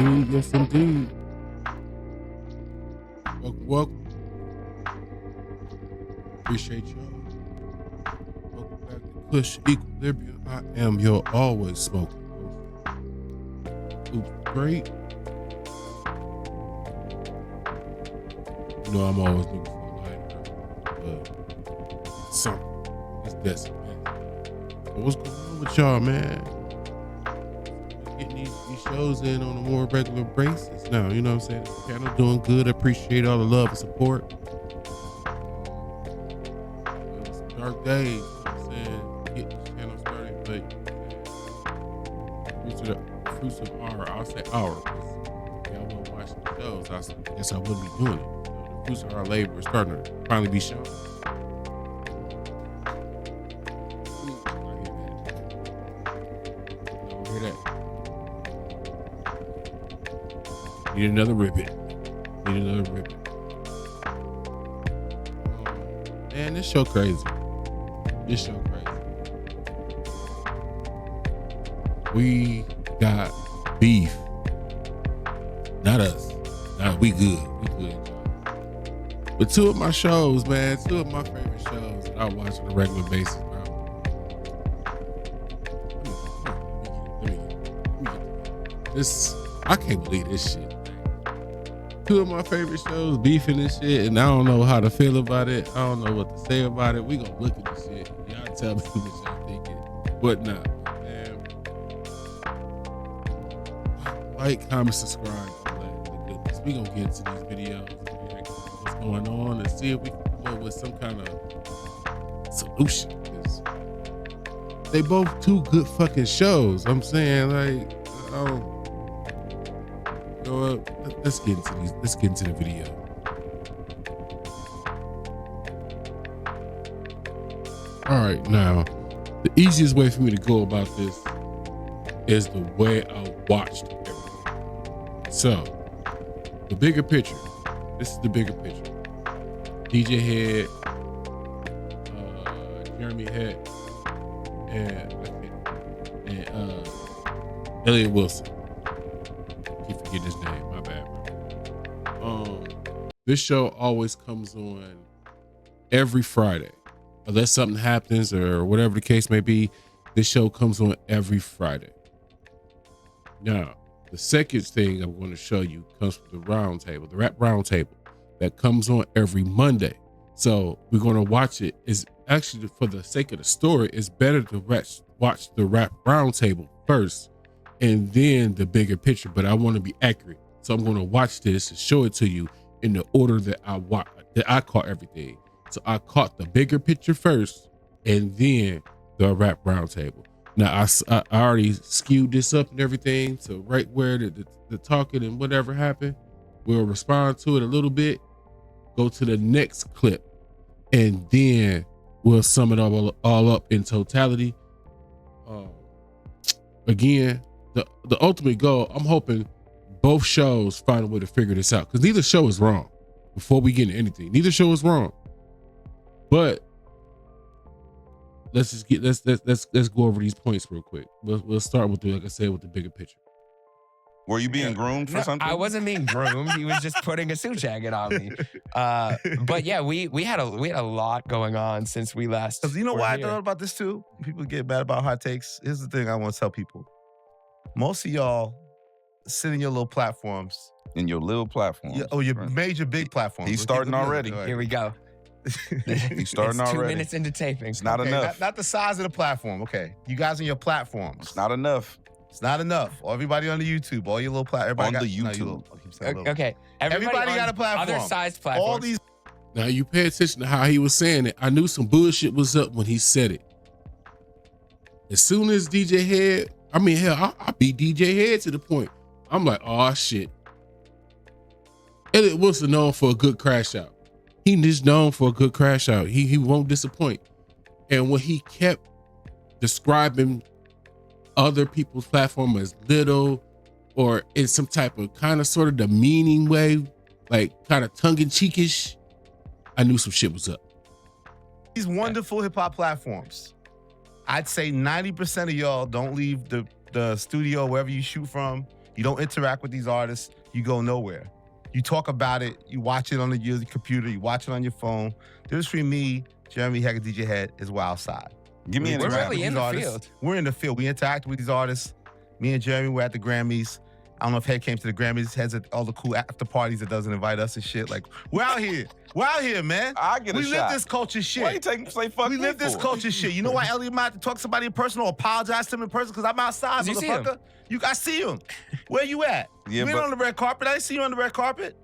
indeed. Yes, indeed. Welcome. Appreciate y'all. Welcome back to Push Equilibrium. I am your always smoking host. Oops, great. You know I'm always looking for a lighter, but something. It's decent, man. So what's going on with y'all, man? Getting these shows in on a more regular basis now, you know what I'm saying? The channel doing good. I appreciate all the love and support. It was some dark days, you know what I'm saying? Getting this channel started, but fruits of our, I'll say our, because y'all wasn't watching the shows, I guess I wouldn't be doing it. So the fruits of our labor is starting to finally be shown. Hear that? Need another ribbon. Man, this show crazy. We got beef. Not us. Nah, we good. But two of my shows, man, two of my favorite shows that I watch on a regular basis, bro. This, I can't believe this shit. Two of my favorite shows, beefing and shit, and I don't know how to feel about it. I don't know what to say about it. We gonna look at this shit. Y'all tell me what y'all thinking. But nah, man. Like, comment, subscribe, all that good goodness. We gonna get into these videos, man, what's going on, and see if we can come up with some kind of solution. Because they both two good fucking shows. I'm saying, like, I don't. You know what? Let's get into these. Let's get into the video. All right, now the easiest way for me to go about this is the way I watched everything. So, the bigger picture. This is the bigger picture. DJ Head, Jeremy Head, and Elliot Wilson. Keep forgetting his name, my bad, bro. This show always comes on every Friday. Unless something happens or whatever the case may be, this show comes on every Friday. Now, the second thing I'm going to show you comes from the Roundtable, the Rap Roundtable, that comes on every Monday. So we're going to watch it. Is actually, for the sake of the story, it's better to watch the Rap Roundtable first and then the bigger picture, but I want to be accurate. So I'm going to watch this and show it to you in the order that I caught everything. So I caught the bigger picture first and then the Rap Roundtable. Now I already skewed this up and everything. So right where the talking and whatever happened, we'll respond to it a little bit, go to the next clip, and then we'll sum it all up in totality. Again, the ultimate goal, I'm hoping both shows find a way to figure this out, because neither show is wrong. Before we get into anything, neither show is wrong. But let's go over these points real quick. We'll start with like I said, with the bigger picture. Were you being groomed for something? I wasn't being groomed. He was just putting a suit jacket on me. But yeah, we had a lot going on since we last. Because you know why I thought about this too? People get mad about hot takes. Here's the thing I want to tell people. Most of y'all sit in your little platforms. In your little platforms. Your major big platforms. He's starting already. Here we go. He's starting already. 2 minutes into taping. It's not enough. Not the size of the platform. Okay. You guys on your platforms. It's not enough. It's not enough. Everybody on the YouTube, all your little platforms. On the YouTube. Okay. Everybody got a platform. Other sized platforms. All these. Now you pay attention to how he was saying it. I knew some bullshit was up when he said it. As soon as DJ Head, I mean, hell, I beat DJ Head to the point. I'm like, oh shit. Elliot Wilson known for a good crash out. He just known for a good crash out. He won't disappoint. And when he kept describing other people's platform as little or in some type of kind of sort of demeaning way, like kind of tongue-in-cheekish, I knew some shit was up. These wonderful hip-hop platforms. I'd say 90% of y'all don't leave the studio, wherever you shoot from, You don't interact with these artists, you go nowhere. You talk about it, you watch it on your computer, you watch it on your phone. The difference between me, Jeremy Hager, DJ Head, is we're outside. Give me an We're example. really in the artists. field. We're in the field. We interact with these artists. Me and Jeremy were at the Grammys. I don't know if Head came to the Grammys. Head's at all the cool after parties that doesn't invite us and shit. Like, we're out here. We're out here, man. I get a We shot. live this culture shit. Why you say fuck We me live this for? culture shit. You know why Elliot might have to talk to somebody in person or apologize to him in person? Because I'm outside, 'Cause you see him. motherfucker. I see him. Where you at? Yeah, you ain't but- on the red carpet. I didn't see you on the red carpet.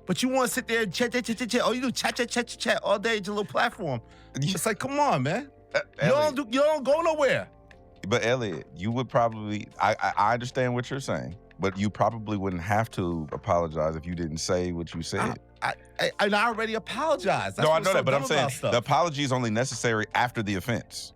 But you want to sit there and chat. Oh, you do chat all day at your little platform. It's like, come on, man. You don't go nowhere. But Elliot, you would probably, I understand what you're saying, but you probably wouldn't have to apologize if you didn't say what you said. I already apologized. That's No, I what's know so that, but I'm dumb saying about stuff. the apology is only necessary after the offense.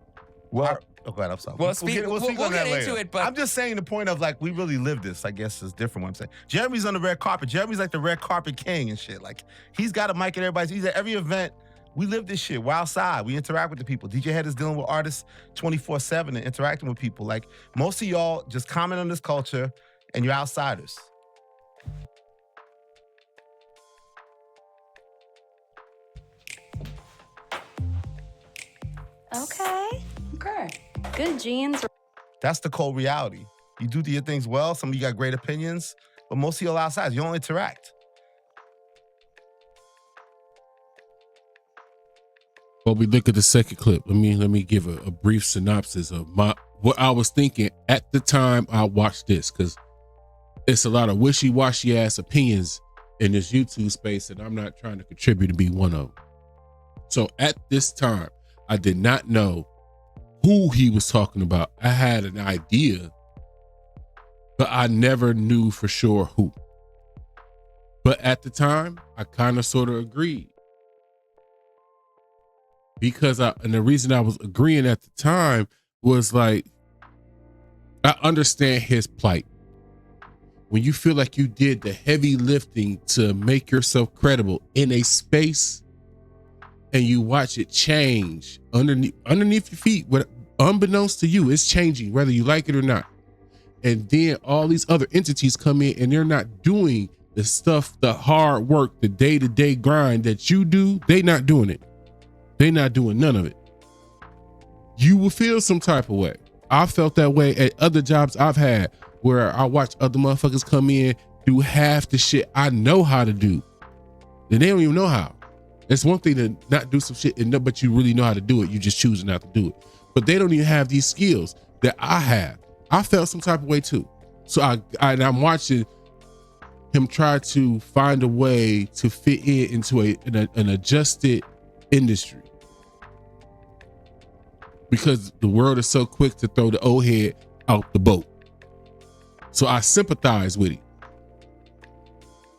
Well, Oh, go ahead, I'm sorry. Well, We'll speak- we'll on that get into later. it, but- I'm just saying the point of like we really live this. I guess is different. What I'm saying. Jeremy's on the red carpet. Jeremy's like the red carpet king and shit. Like he's got a mic at everybody's. He's at every event. We live this shit. We're outside. We interact with the people. DJ Head is dealing with artists 24/7 and interacting with people. Like most of y'all just comment on this culture and you're outsiders. Okay. Good genes. That's the cold reality. You do your things well. Some of you got great opinions, but most of y'all outside. You don't interact. Well, we look at the second clip. Let me give a brief synopsis of what I was thinking at the time I watched this, because it's a lot of wishy-washy ass opinions in this YouTube space, and I'm not trying to contribute to be one of them. So at this time, I did not know who he was talking about. I had an idea, but I never knew for sure who. But at the time, I kind of sort of agreed. Because and the reason I was agreeing at the time was like, I understand his plight. When you feel like you did the heavy lifting to make yourself credible in a space and you watch it change underneath your feet, unbeknownst to you, it's changing whether you like it or not. And then all these other entities come in and they're not doing the stuff, the hard work, the day-to-day grind that you do. They not doing it. They're not doing none of it. You will feel some type of way. I felt that way at other jobs I've had where I watch other motherfuckers come in, do half the shit I know how to do. And they don't even know how. It's one thing to not do some shit, but you really know how to do it. You just choose not to do it. But they don't even have these skills that I have. I felt some type of way too. So I'm watching him try to find a way to fit into an adjusted industry, because the world is so quick to throw the old head out the boat. So I sympathize with him.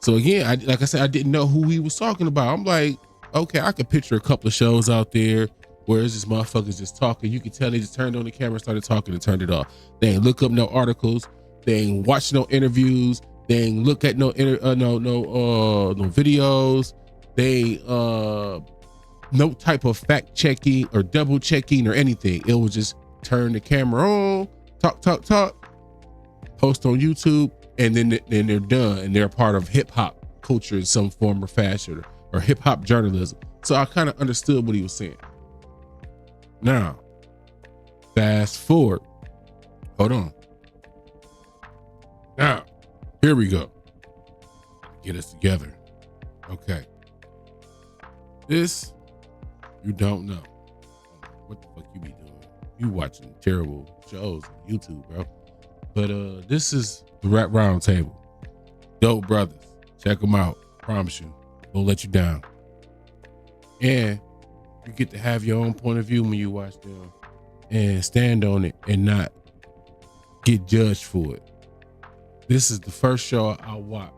So again, like I said, I didn't know who he was talking about. I'm like, okay, I could picture a couple of shows out there where it's just motherfuckers just talking. You can tell they just turned on the camera, started talking, and turned it off. They ain't look up no articles. They ain't watch no interviews. They ain't look at no videos. They no type of fact checking or double checking or anything. It was just turn the camera on, talk, post on YouTube, and then they're done, and they're a part of hip hop culture in some form or fashion, or hip hop journalism. So I kind of understood what he was saying. Now, fast forward. Hold on. Now, here we go. Get us together. Okay. This, you don't know. What the fuck you be doing? You watching terrible shows on YouTube, bro. But this is the Rap Roundtable. Dope brothers. Check them out. Promise you. Won't let you down. And you get to have your own point of view when you watch them and stand on it and not get judged for it. This is the first show I watch,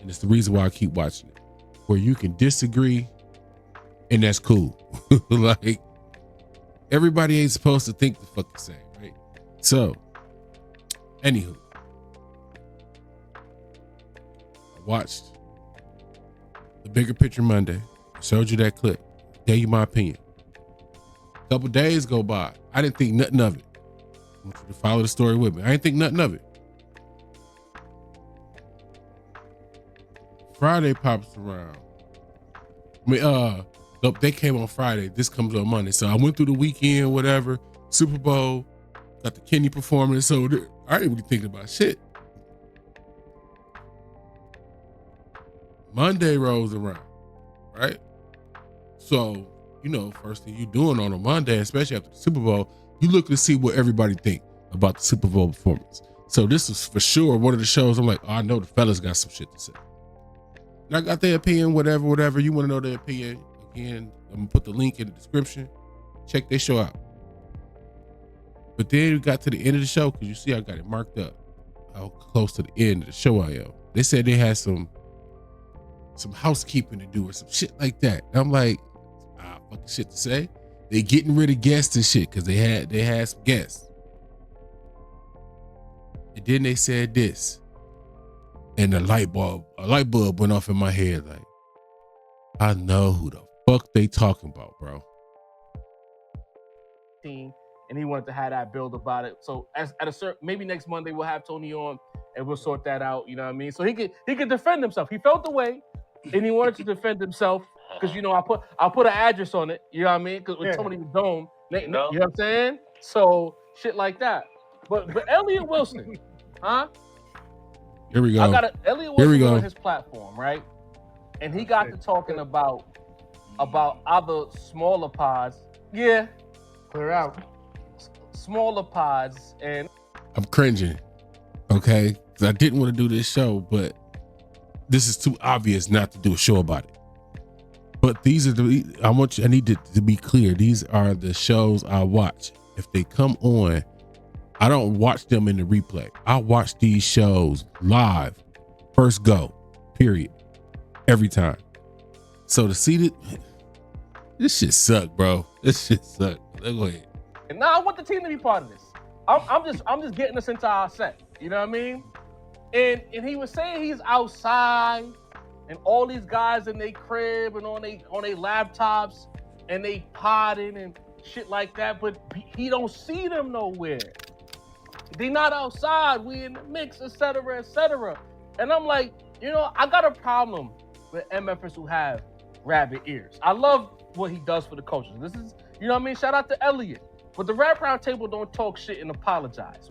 and it's the reason why I keep watching it, where you can disagree and that's cool. Like, everybody ain't supposed to think the fucking same, right? So, anywho, I watched the Bigger Picture Monday. I showed you that clip. Gave you my opinion. A couple days go by. I didn't think nothing of it. I want you to follow the story with me. I didn't think nothing of it. Friday pops around. I mean, they came on Friday. This comes on Monday. So I went through the weekend, whatever. Super Bowl, got the Kenny performance. So I ain't really thinking about shit. Monday rolls around, right? So, you know, first thing you doing on a Monday, especially after the Super Bowl, you look to see what everybody think about the Super Bowl performance. So this is for sure one of the shows I'm like, oh, I know the fellas got some shit to say. And I got their opinion, whatever. You want to know their opinion, again, I'm gonna put the link in the description. Check their show out. But then we got to the end of the show, because you see I got it marked up how close to the end of the show I am. They said they had some housekeeping to do or some shit like that. And I'm like, fucking shit to say. They getting rid of guests and shit because they had some guests. And then they said this, and a light bulb went off in my head. Like, I know who the fuck they talking about, bro. And he wanted to have that build about it. So at a certain, maybe next Monday we'll have Tony on and we'll sort that out. You know what I mean? So he could defend himself. He felt the way, and he wanted to defend himself because, you know, I'll put an address on it. You know what I mean? Because with Tony Dome, you know what I'm saying? So shit like that. But Elliot Wilson, huh? Here we go. I got Elliot Wilson on his platform, right? And he got to talking about other smaller pods. Yeah, clear out. Smaller pods, and I'm cringing, okay? Because I didn't want to do this show, but this is too obvious not to do a show about it. But these are I need to be clear. These are the shows I watch. If they come on, I don't watch them in the replay. I watch these shows live, first go, period, every time. So to see this shit suck, bro. This shit suck. Go ahead. And now I want the team to be part of this. I'm just getting us into our set. You know what I mean? And he was saying he's outside, and all these guys in their crib and on their laptops, and they potting and shit like that. But he don't see them nowhere. They not outside. We in the mix, etc., etc. And I'm like, you know, I got a problem with MFers who have rabbit ears. I love what he does for the coaches. This is, you know what I mean? Shout out to Elliot. But the Rap Roundtable don't talk shit and apologize.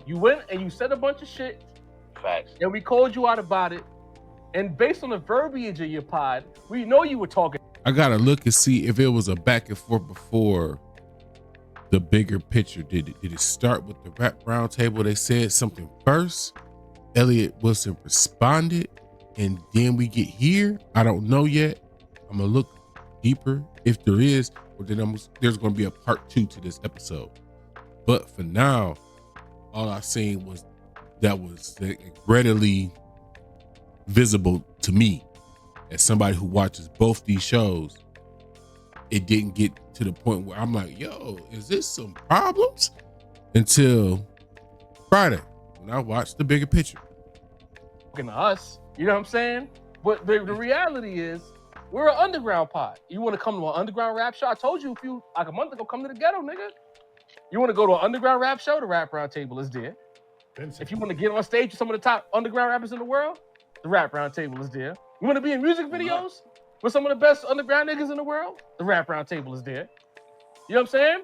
You went and you said a bunch of shit. Facts. And we called you out about it. And based on the verbiage of your pod, we know you were talking. I gotta look and see if it was a back and forth before the bigger picture. Did it start with the Rap Roundtable? They said something first. Elliot Wilson responded, and then we get here. I don't know yet. I'm gonna look deeper if there is, or then there's gonna be a part 2 to this episode. But for now, all I seen was that was readily visible to me as somebody who watches both these shows. It didn't get to the point where I'm like, yo, is this some problems? Until Friday, when I watched the bigger picture. To us, you know what I'm saying? But the reality is, we're an underground pod. You want to come to an underground rap show? I told you like a month ago, come to the ghetto, nigga. You want to go to an underground rap show? The Rap Roundtable is there. If you want to get on stage with some of the top underground rappers in the world, the Rap Roundtable is there. You want to be in music videos with some of the best underground niggas in the world? The Rap Roundtable is there. You know what I'm saying?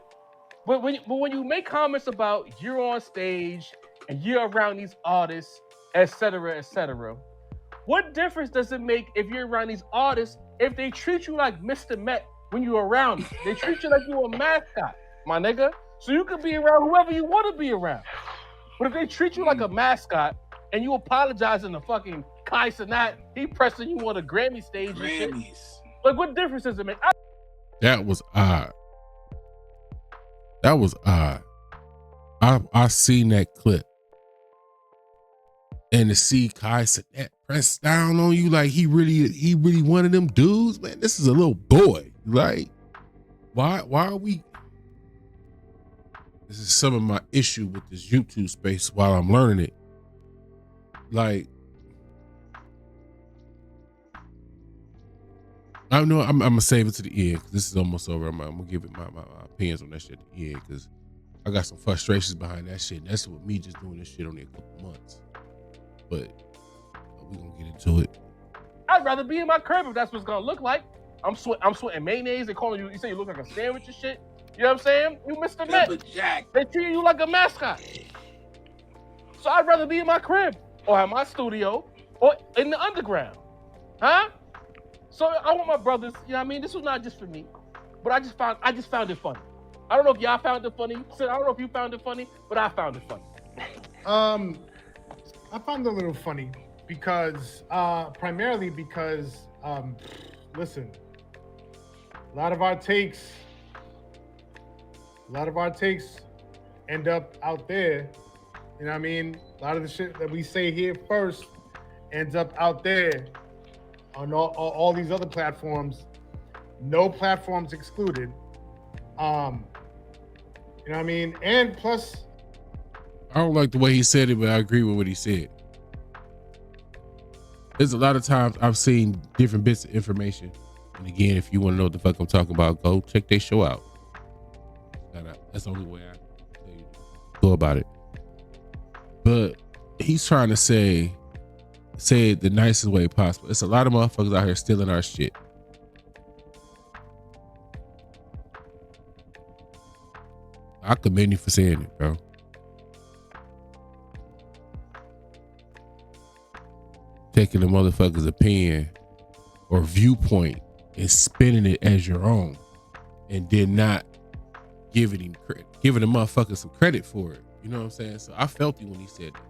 But when you make comments about you're on stage and you're around these artists, etc., etc., what difference does it make if you're around these artists if they treat you like Mr. Met when you're around them? They treat you like you're a mascot, my nigga. So you can be around whoever you want to be around. But if they treat you like a mascot and you apologizing to fucking Kai Cenat, he pressing you on a Grammy stage and shit, like what difference does it make? That was odd. I seen that clip. And to see Kai Cenat press down on you like he really one of them dudes, man. This is a little boy. Like, why are we? This is some of my issue with this YouTube space while I'm learning it. Like, I know I'm gonna save it to the end because this is almost over. I'm gonna give it my opinions on that shit at the end because I got some frustrations behind that shit. And that's with me just doing this shit only a couple months. But we're gonna get into it. rather be in my crib if that's what it's gonna look like. I'm sweating mayonnaise. They calling you. You say you look like a sandwich and shit. You know what I'm saying? You Mr. Met. They treat you like a mascot. So I'd rather be in my crib or at my studio or in the underground, huh? So I want my brothers. You know what I mean? This was not just for me, but I just found it funny. I don't know if y'all found it funny. Sid, I don't know if you found it funny, but I found it funny. I found it a little funny because primarily because listen, a lot of our takes end up out there. You know what I mean? A lot of the shit that we say here first ends up out there on all these other platforms. No platforms excluded. You know what I mean? And plus, I don't like the way he said it, but I agree with what he said. There's a lot of times I've seen different bits of information. And again, if you want to know what the fuck I'm talking about, go check their show out. That's the only way I can go about it. But he's trying to say it the nicest way possible. It's a lot of motherfuckers out here stealing our shit. I commend you for saying it, bro. Taking the motherfucker's opinion or viewpoint and spinning it as your own, and then not giving him credit, giving the motherfucker some credit for it. You know what I'm saying? So I felt you when he said that.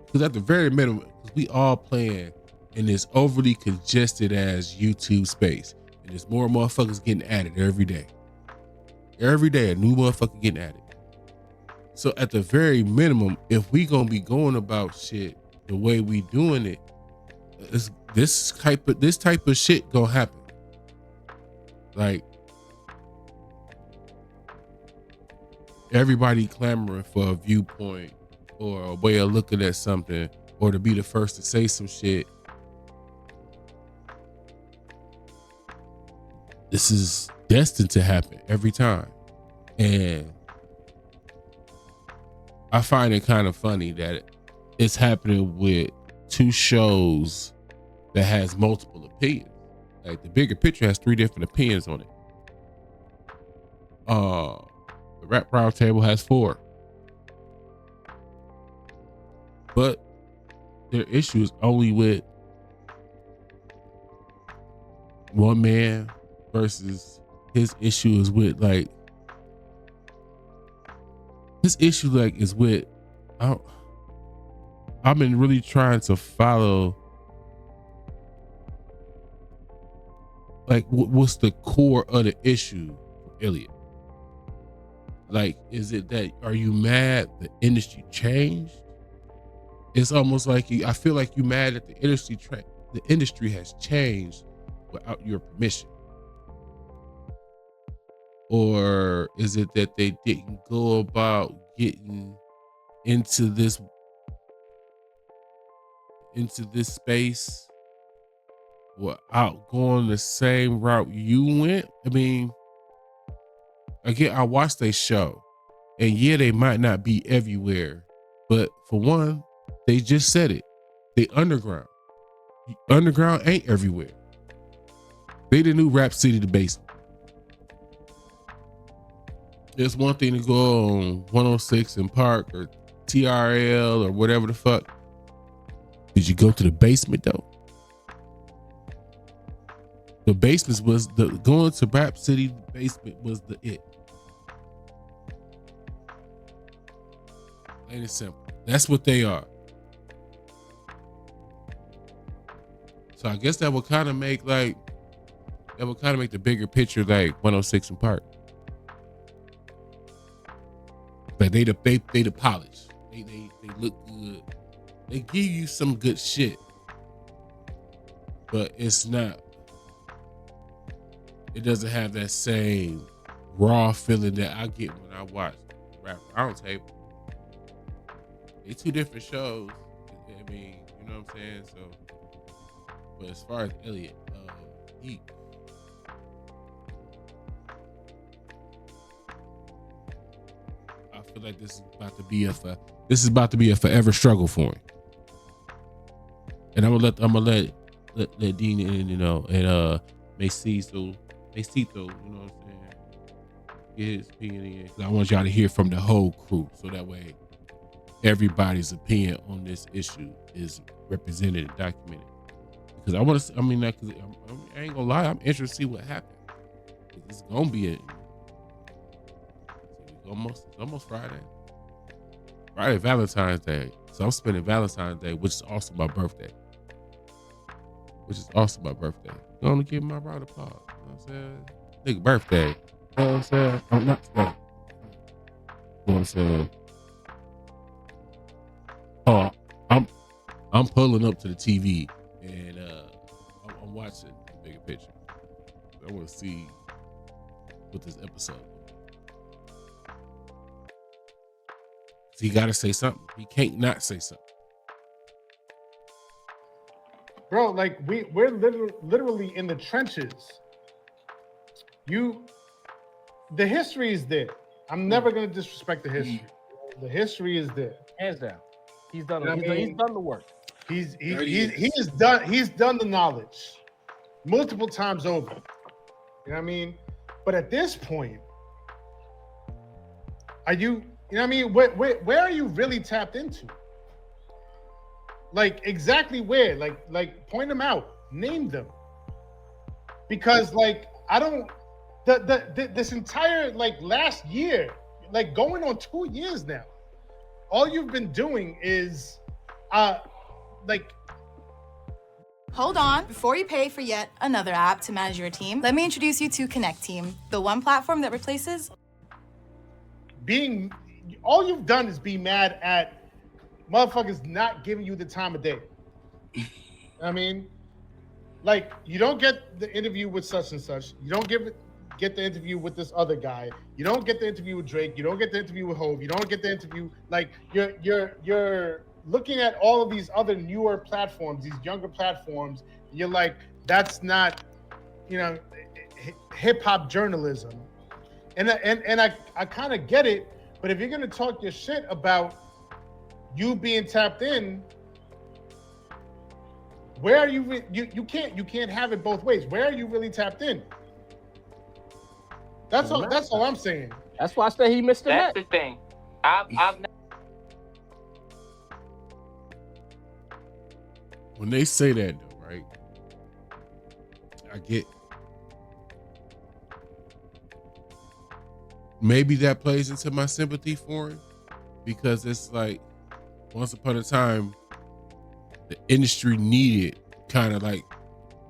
Because at the very minimum, we all playing in this overly congested ass YouTube space, and there's more motherfuckers getting added every day. Every day, a new motherfucker getting added. So at the very minimum, if we gonna be going about shit the way we doing it, this type of shit gonna happen. Like everybody clamoring for a viewpoint or a way of looking at something, or to be the first to say some shit. This is destined to happen every time. And I find it kind of funny that it's happening with two shows that has multiple opinions. Like the Bigger Picture has 3 different opinions on it. The Rap Roundtable has 4. But their issue is only with one man versus his issue is with like his issue like is with I've been really trying to follow like what's the core of the issue, Elliot? Like, is it that are you mad the industry changed? It's almost like I feel like you mad that the industry has changed without your permission. Or is it that they didn't go about getting into this space without going the same route you went? I mean, again, I watched their show, and yeah, they might not be everywhere, but for one, they just said it. They underground. Underground ain't everywhere. They the new Rap City, the basement. It's one thing to go on 106 in Park or TRL or whatever the fuck. Did you go to the basement though? The basement was going to Rap City, the basement was the it. Plain and simple. That's what they are. So I guess that would kind of make the Bigger Picture like 106 in Park. Like they the polish. They look good. They give you some good shit. But it's not. It doesn't have that same raw feeling that I get when I watch Rap Roundtable. They 2 different shows. I mean, you know what I'm saying? So, but as far as Elliot, I feel like this is about to be a forever struggle for him. And I'm gonna let Dean in, and Macito, you know what I'm saying, get his opinion in. 'Cause I want y'all to hear from the whole crew, so that way everybody's opinion on this issue is represented and documented. Because I want to, I ain't gonna lie, I'm interested to see what happens. It's gonna be almost Friday. Friday, Valentine's Day. So I'm spending Valentine's Day, which is also my birthday. Gonna give my round of applause. You know what I'm saying? Nigga birthday. You know what I'm saying? I'm not today. You know what I'm saying? Oh, I'm pulling up to the TV and I'm watching the bigger picture. I want to see what this episode. He got to say something. He can't not say something. Bro, like we're literally in the trenches. The history is there. I'm never gonna disrespect the history. The history is there. Hands down. He's done. You know what I mean? He's done the work. He's done the knowledge multiple times over. You know what I mean? But at this point, are you know what I mean? Where are you really tapped into? Like exactly where? Like point them out, name them. Because like I don't this entire like last year, like going on 2 years now, all you've been doing is like Hold on. Before you pay for yet another app to manage your team, let me introduce you to Connect Team, the one platform that replaces all you've done is be mad at motherfuckers not giving you the time of day. I mean, like you don't get the interview with such and such. You don't get the interview with this other guy. You don't get the interview with Drake. You don't get the interview with Hove. You don't get the interview. Like you're looking at all of these other newer platforms, these younger platforms. You're like, that's not, hip hop journalism. And I kind of get it. But if you're gonna talk your shit about you being tapped in, where are you? You can't have it both ways. Where are you really tapped in? That's all I'm saying. That's why I say he missed the net. That's the thing. I've When they say that though, right? I get maybe that plays into my sympathy for him, because it's like once upon a time the industry needed kind of like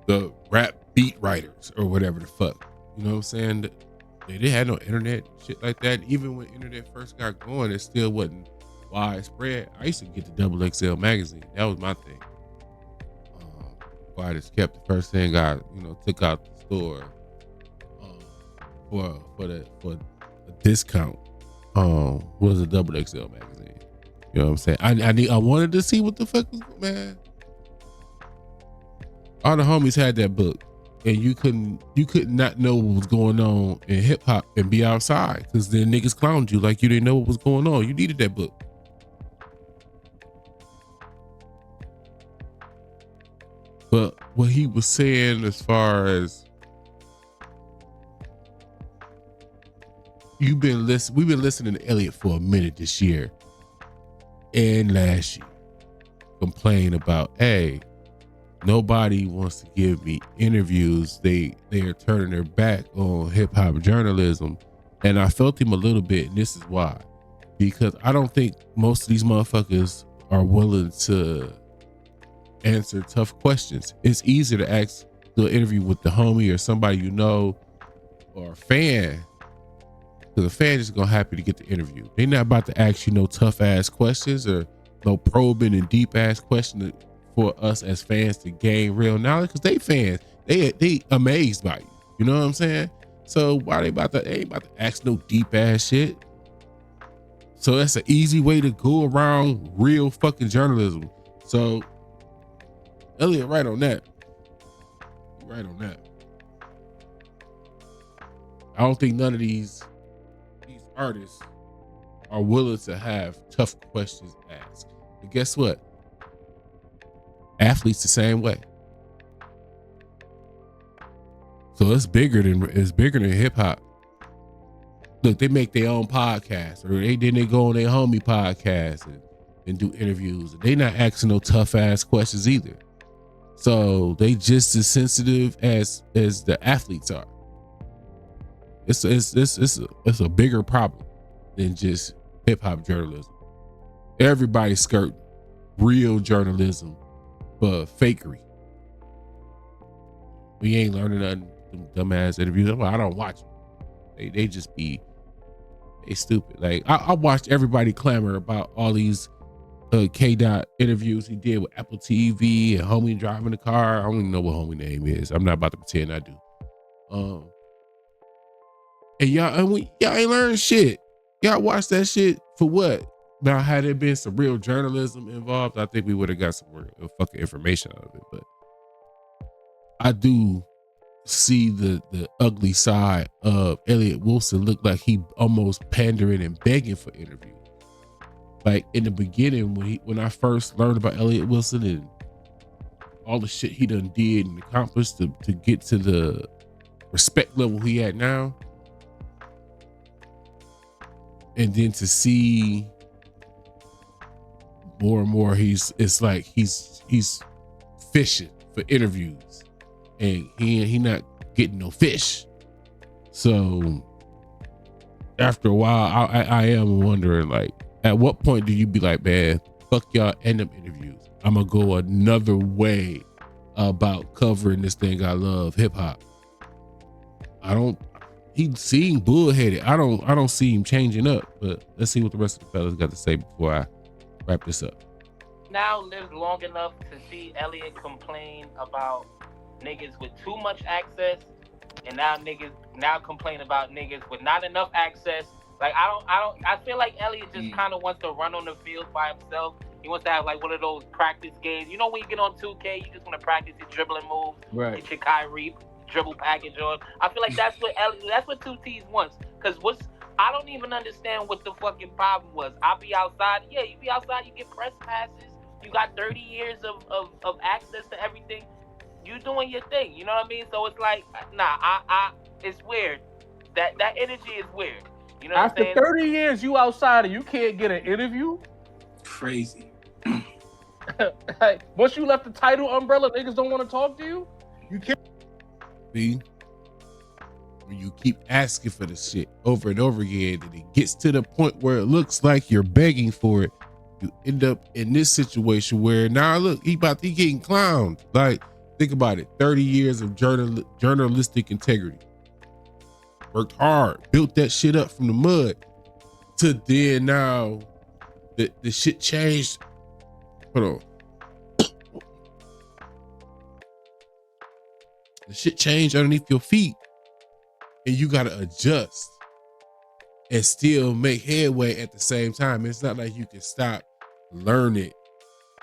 the rap beat writers or whatever the fuck. You know what I'm saying? They had no internet, shit like that. Even when internet first got going, it still wasn't widespread. I used to get the Double XL magazine. That was my thing. I just kept the first thing I, took out the store for a discount. Was a Double XL magazine. You know what I'm saying? I wanted to see what the fuck was, man. All the homies had that book, and you could not know what was going on in hip hop and be outside, because then niggas clowned you like you didn't know what was going on. You needed that book. But what he was saying, as far as we've been listening to Elliot for a minute this year and last year, complain about, hey, nobody wants to give me interviews. They are turning their back on hip hop journalism. And I felt him a little bit, and this is why. Because I don't think most of these motherfuckers are willing to answer tough questions. It's easier to ask, do an interview with the homie or somebody you know, or a fan, because a fan is gonna happy to get the interview. They're not about to ask you no tough ass questions or no probing and deep ass questions for us as fans to gain real knowledge, because they fans, they amazed by you. You know what I'm saying? So why they ain't about to ask no deep ass shit? So that's an easy way to go around real fucking journalism. So Elliot, right on that. Right on that. I don't think none of these artists are willing to have tough questions asked. But guess what? Athletes the same way. So it's bigger than hip hop. Look, they make their own podcast, or they go on their homie podcast and do interviews. They not asking no tough ass questions either. So they just as sensitive as the athletes are. It's a bigger problem than just hip hop journalism. Everybody's skirting real journalism for fakery. We ain't learning nothing from dumbass interviews. I don't watch them. They just be stupid. Like I watched everybody clamor about all these K-Dot interviews he did with Apple TV and homie driving the car. I don't even know what homie name is. I'm not about to pretend I do. And y'all ain't learned shit. Y'all watch that shit for what? Now, had there been some real journalism involved, I think we would have got some real fucking information out of it. But I do see the ugly side of Elliott Wilson. Look like he almost pandering and begging for interviews. Like in the beginning, when I first learned about Elliott Wilson and all the shit he done did and accomplished to get to the respect level he at now, and then to see more and more, it's like he's fishing for interviews, and he not getting no fish. So after a while, I am wondering, like, at what point do you be like, man, fuck y'all and them interviews, I'm gonna go another way about covering this thing I love, hip hop. He seemed bullheaded. I don't see him changing up, but let's see what the rest of the fellas got to say before I wrap this up. Now lived long enough to see Elliott complain about niggas with too much access, and now complain about niggas with not enough access. Like I feel like Elliott just kind of wants to run on the field by himself. He wants to have like one of those practice games. You know when you get on 2K, you just want to practice your dribbling moves, Right. get your Kyrie dribble package on. I feel like that's what 2T's wants. Cause I don't even understand what the fucking problem was. I'll be outside. Yeah, you be outside, you get press passes. You got 30 years of access to everything. You doing your thing. You know what I mean? So it's like, nah, it's weird. That energy is weird. You know what After I'm saying? 30 years, you outside and you can't get an interview? Crazy. Like, once you left the title umbrella, niggas don't want to talk to you? You can't. See, when you keep asking for the shit over and over again, and it gets to the point where it looks like you're begging for it, you end up in this situation where now look, he getting clowned. Like, think about it: 30 years of journalistic integrity, worked hard, built that shit up from the mud, to then now the shit changed. Hold on. The shit changed underneath your feet, and you gotta adjust and still make headway at the same time. It's not like you can stop, learn it,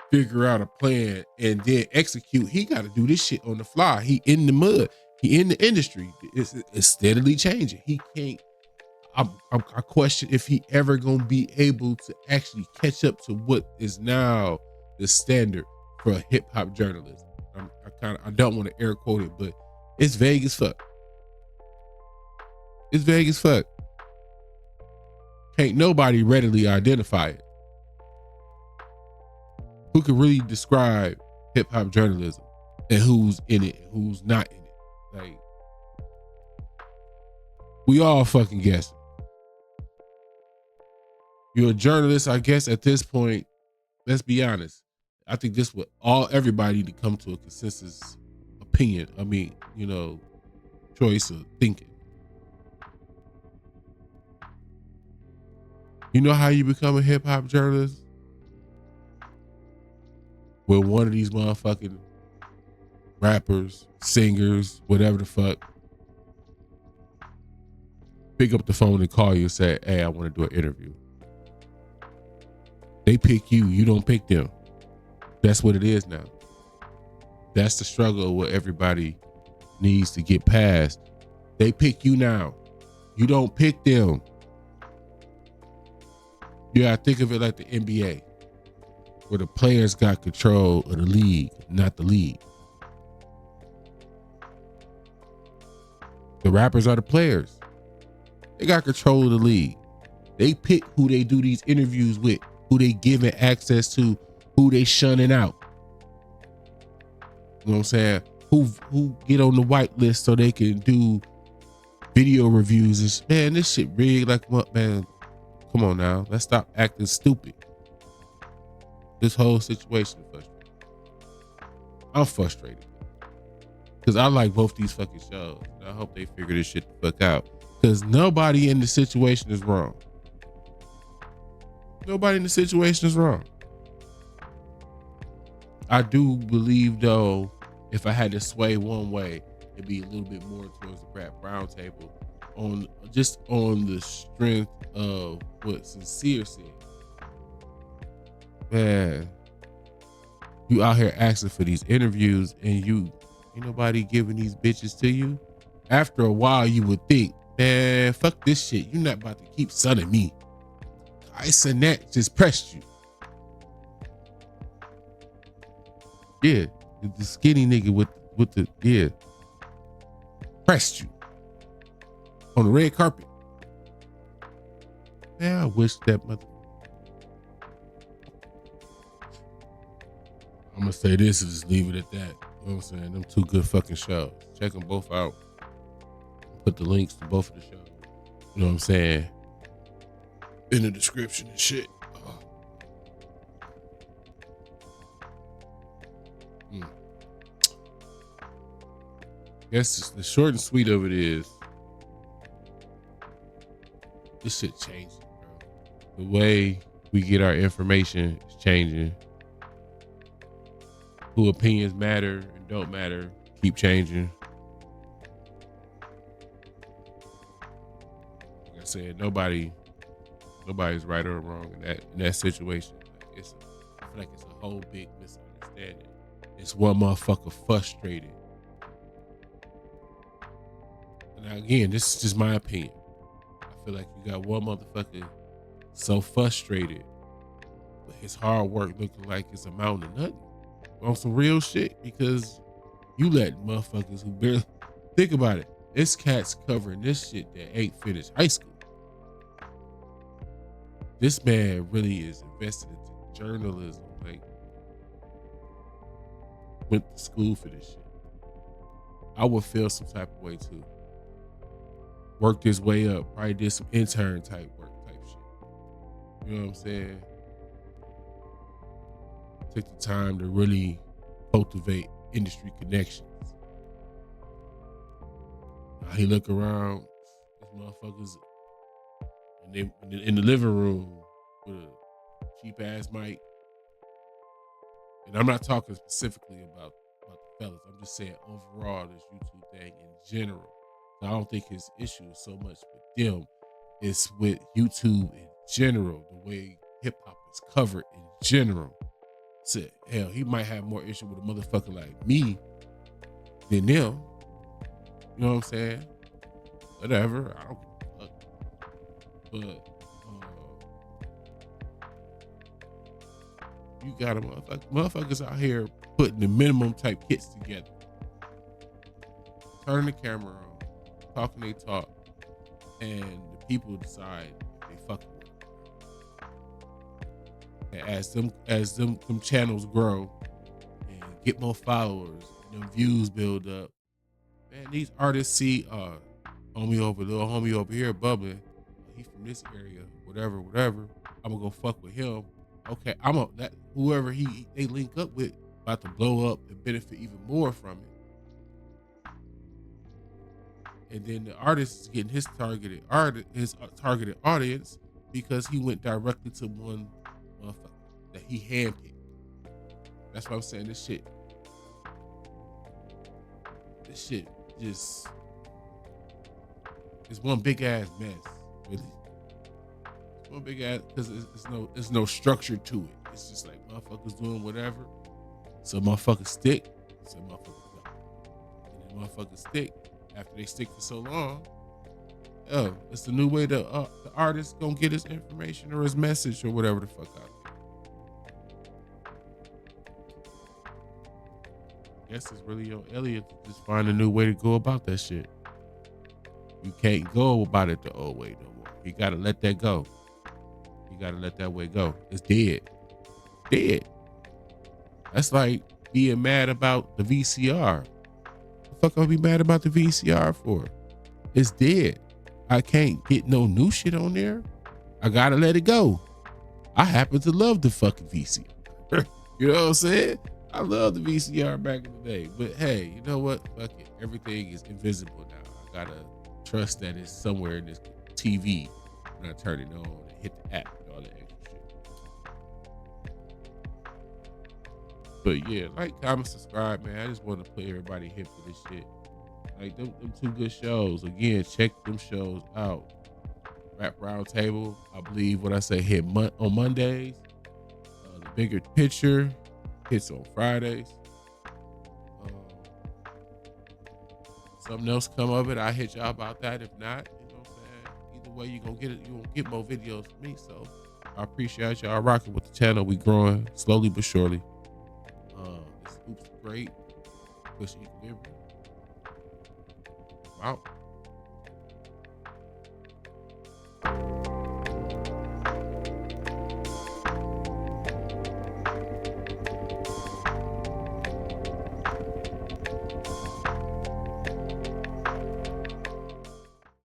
figure out a plan, and then execute. He gotta do this shit on the fly. He in the mud. He in the industry. It's steadily changing. He can't. I question if he ever gonna be able to actually catch up to what is now the standard for hip hop journalism. I don't want to air quote it, but it's vague as fuck. It's vague as fuck. Can't nobody readily identify it. Who can really describe hip hop journalism and who's in it and who's not in it? Like, we all fucking guessing. You're a journalist, I guess, at this point. Let's be honest. I think this would everybody to come to a consensus opinion. I mean, choice of thinking. You know how you become a hip hop journalist? When one of these motherfucking rappers, singers, whatever the fuck, pick up the phone and call you and say, "Hey, I want to do an interview." They pick you, you don't pick them. That's what it is now. That's the struggle what everybody needs to get past. They pick you now. You don't pick them. You gotta think of it like the NBA. where the players got control of the league, not the league. The rappers are the players. They got control of the league. They pick who they do these interviews with, who they giving access to, who they shunning out. You know what I'm saying? Who get on the white list so they can do video reviews. And man, this shit rigged like what, man? Come on now. Let's stop acting stupid. This whole situation is frustrating. I'm frustrated. Because I like both these fucking shows. I hope they figure this shit the fuck out. Because nobody in the situation is wrong. Nobody in the situation is wrong. I do believe, though, if I had to sway one way, it'd be a little bit more towards the rap roundtable on the strength of what Sincere said. Man, you out here asking for these interviews and ain't nobody giving these bitches to you. After a while, you would think, man, fuck this shit. You're not about to keep sunning me. Ice and that just pressed you. Yeah, the skinny nigga with the pressed you on the red carpet. Man, I wish that mother. I'm gonna say this and just leave it at that. You know what I'm saying? Them two good fucking shows. Check them both out. Put the links to both of the shows. You know what I'm saying? In the description and shit. Guess the short and sweet of it is this shit changing, bro. The way we get our information is changing. Who opinions matter and don't matter keep changing. Like I said, nobody's right or wrong in that situation. Like I feel like it's a whole big misunderstanding. It's one motherfucker frustrated. And again, this is just my opinion. I feel like you got one motherfucker so frustrated with his hard work looking like it's amounting to nothing. On some real shit, because you let motherfuckers who barely think about it. This cat's covering this shit that ain't finished high school. This man really is invested into journalism. Like, went to school for this shit. I would feel some type of way too. Worked his way up, probably did some intern type work type shit. You know what I'm saying? Took the time to really cultivate industry connections. Now he look around, these motherfuckers in the living room with a cheap ass mic. And I'm not talking specifically about the fellas. I'm just saying overall this YouTube thing in general. I don't think his issue is so much with them. It's with YouTube in general, the way hip hop is covered in general. So, hell, he might have more issue with a motherfucker like me than them. You know what I'm saying? Whatever. I don't give a fuck. But you got a motherfuckers out here putting the minimum type hits together. Turn the camera on, talking they talk, and the people decide if they fuck with it. And as them channels grow and get more followers, and them views build up, man, these artists see little homie over here bubbling. He from this area, whatever. I'm gonna go fuck with him. Okay, whoever they link up with about to blow up and benefit even more from it. And then the artist is getting his targeted audience because he went directly to one motherfucker that he handpicked. That's why I'm saying this shit just is one big ass mess, really. It's one big ass, because there's no structure to it. It's just like motherfuckers doing whatever. Some motherfuckers stick, some motherfuckers don't. And then motherfuckers stick. After they stick for so long, it's the new way the artist gonna get his information or his message or whatever the fuck out there. guess it's really on Elliot to just find a new way to go about that shit. You can't go about it the old way no more. You gotta let that go. You gotta let that way go. It's dead. Dead. That's like being mad about the VCR. The fuck I'll be mad about the VCR for? It's dead. I can't get no new shit on there. I gotta let it go. I happen to love the fucking VCR. You know what I'm saying? I love the VCR back in the day. But hey, you know what? Fuck it. Everything is invisible now. I gotta trust that it's somewhere in this TV when I turn it on and hit the app and all that extra shit. But yeah, like, comment, subscribe, man. I just want to put everybody hip to this shit. Like them two good shows. Again, check them shows out. Rap Roundtable, I believe what I say hit on Mondays. The Bigger Picture hits on Fridays. Something else come of it, I hit y'all about that. If not, you know what I'm saying? Either way, you gonna get it. You gonna get more videos from me. So I appreciate y'all rocking with the channel. We growing slowly but surely. This Oops great. Push equilibrium. Wow.